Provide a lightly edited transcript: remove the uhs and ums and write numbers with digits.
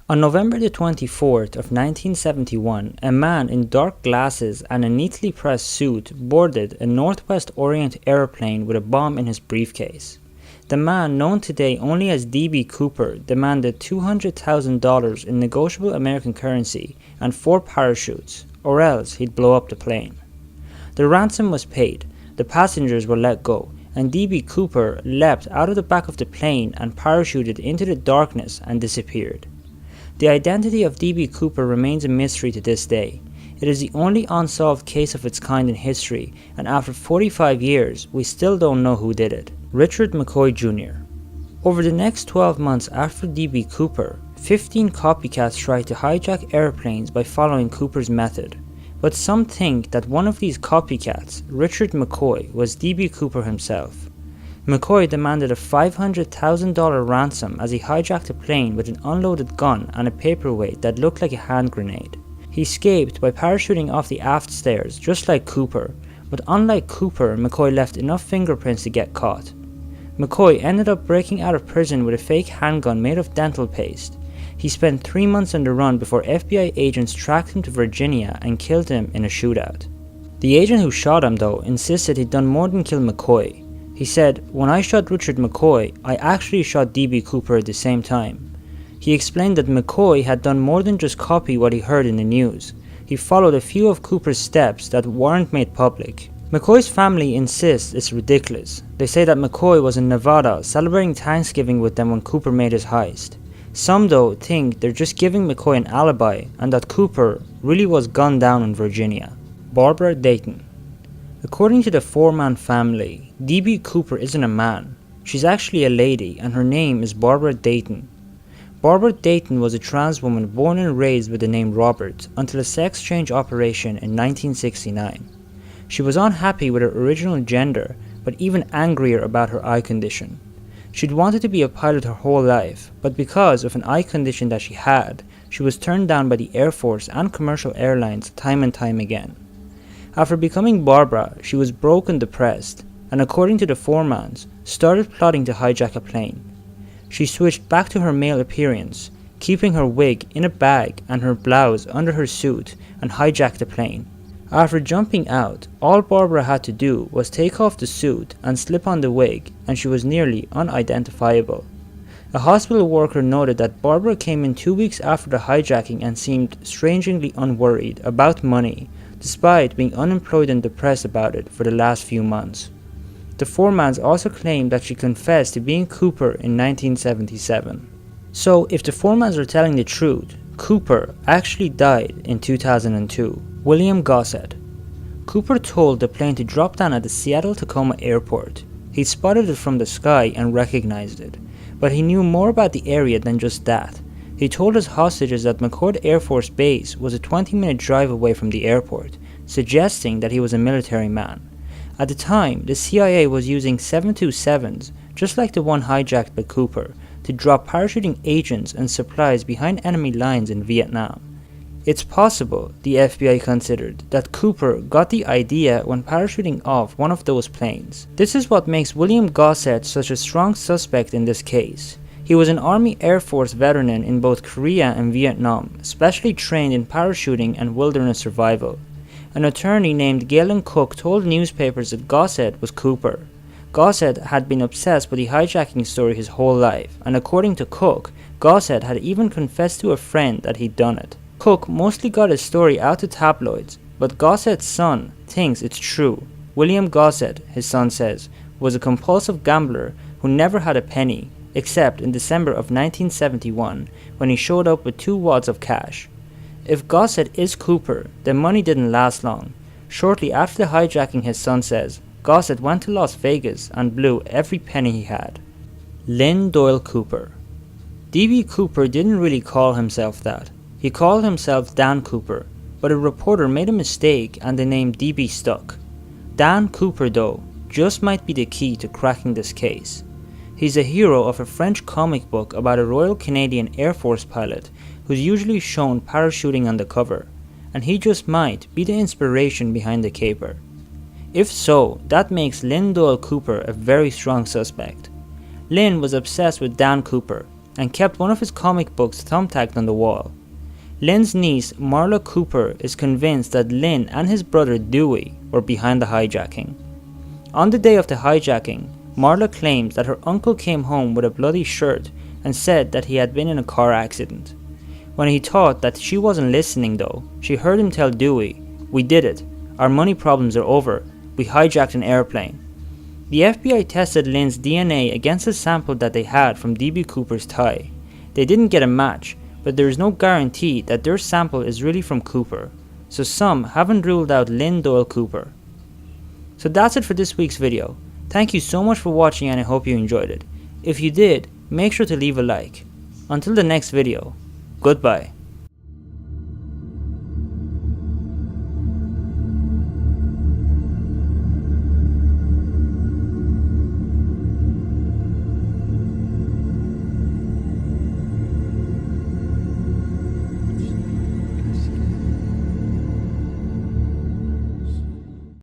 On November the 24th of 1971, a man in dark glasses and a neatly pressed suit boarded a Northwest Orient airplane with a bomb in his briefcase. The man, known today only as D.B. Cooper, demanded $200,000 in negotiable American currency and 4 parachutes, or else he'd blow up the plane. The ransom was paid, the passengers were let go, and D.B. Cooper leapt out of the back of the plane and parachuted into the darkness and disappeared. The identity of D.B. Cooper remains a mystery to this day. It is the only unsolved case of its kind in history, and after 45 years, we still don't know who did it. Richard McCoy Jr. Over the next 12 months after D.B. Cooper, 15 copycats tried to hijack airplanes by following Cooper's method. But some think that one of these copycats, Richard McCoy, was D.B. Cooper himself. McCoy demanded a $500,000 ransom as he hijacked a plane with an unloaded gun and a paperweight that looked like a hand grenade. He escaped by parachuting off the aft stairs just like Cooper, but unlike Cooper, McCoy left enough fingerprints to get caught. McCoy ended up breaking out of prison with a fake handgun made of dental paste. He spent 3 months on the run before FBI agents tracked him to Virginia and killed him in a shootout. The agent who shot him, though, insisted he'd done more than kill McCoy. He said, "When I shot Richard McCoy, I actually shot D.B. Cooper at the same time." He explained that McCoy had done more than just copy what he heard in the news. He followed a few of Cooper's steps that weren't made public. McCoy's family insists it's ridiculous. They say that McCoy was in Nevada celebrating Thanksgiving with them when Cooper made his heist. Some, though, think they're just giving McCoy an alibi and that Cooper really was gunned down in Virginia. Barbara Dayton. According to the Foreman family, D.B. Cooper isn't a man. She's actually a lady, and her name is Barbara Dayton. Barbara Dayton was a trans woman born and raised with the name Robert until a sex change operation in 1969. She was unhappy with her original gender, but even angrier about her eye condition. She'd wanted to be a pilot her whole life, but because of an eye condition that she had, she was turned down by the Air Force and commercial airlines time and time again. After becoming Barbara, she was broke and depressed, and according to the Foremans, started plotting to hijack a plane. She switched back to her male appearance, keeping her wig in a bag and her blouse under her suit, and hijacked the plane. After jumping out, all Barbara had to do was take off the suit and slip on the wig, and she was nearly unidentifiable. A hospital worker noted that Barbara came in 2 weeks after the hijacking and seemed strangely unworried about money, despite being unemployed and depressed about it for the last few months. The Foremans also claimed that she confessed to being Cooper in 1977. So, if the Foremans are telling the truth, Cooper actually died in 2002. William Gossett. Cooper told the plane to drop down at the Seattle-Tacoma airport. He spotted it from the sky and recognized it, but he knew more about the area than just that. He told his hostages that McCord Air Force Base was a 20-minute drive away from the airport, suggesting that he was a military man. At the time, the CIA was using 727s, just like the one hijacked by Cooper, to drop parachuting agents and supplies behind enemy lines in Vietnam. It's possible, the FBI considered, that Cooper got the idea when parachuting off one of those planes. This is what makes William Gossett such a strong suspect in this case. He was an Army Air Force veteran in both Korea and Vietnam, specially trained in parachuting and wilderness survival. An attorney named Galen Cook told newspapers that Gossett was Cooper. Gossett had been obsessed with the hijacking story his whole life, and according to Cook, Gossett had even confessed to a friend that he'd done it. Cook mostly got his story out to tabloids, but Gossett's son thinks it's true. William Gossett, his son says, was a compulsive gambler who never had a penny, except in December of 1971 when he showed up with 2 wads of cash. If Gossett is Cooper, then money didn't last long. Shortly after the hijacking, his son says, Gossett went to Las Vegas and blew every penny he had. Lendl Cooper. D.B. Cooper didn't really call himself that. He called himself Dan Cooper, but a reporter made a mistake and the name D.B. stuck. Dan Cooper, though, just might be the key to cracking this case. He's a hero of a French comic book about a Royal Canadian Air Force pilot who's usually shown parachuting on the cover, and he just might be the inspiration behind the caper. If so, that makes Lendl Cooper a very strong suspect. Lynn was obsessed with Dan Cooper. and kept one of his comic books thumbtacked on the wall. Lynn's niece, Marla Cooper, is convinced that Lynn and his brother Dewey were behind the hijacking. On the day of the hijacking, Marla claims that her uncle came home with a bloody shirt and said that he had been in a car accident. When he thought that she wasn't listening though, she heard him tell Dewey, "We did it. Our money problems are over. We hijacked an airplane." The FBI tested Lynn's DNA against a sample that they had from DB Cooper's tie. They didn't get a match, but there is no guarantee that their sample is really from Cooper, so some haven't ruled out Lendl Cooper. So that's it for this week's video. Thank you so much for watching and I hope you enjoyed it. If you did, make sure to leave a like. Until the next video, goodbye.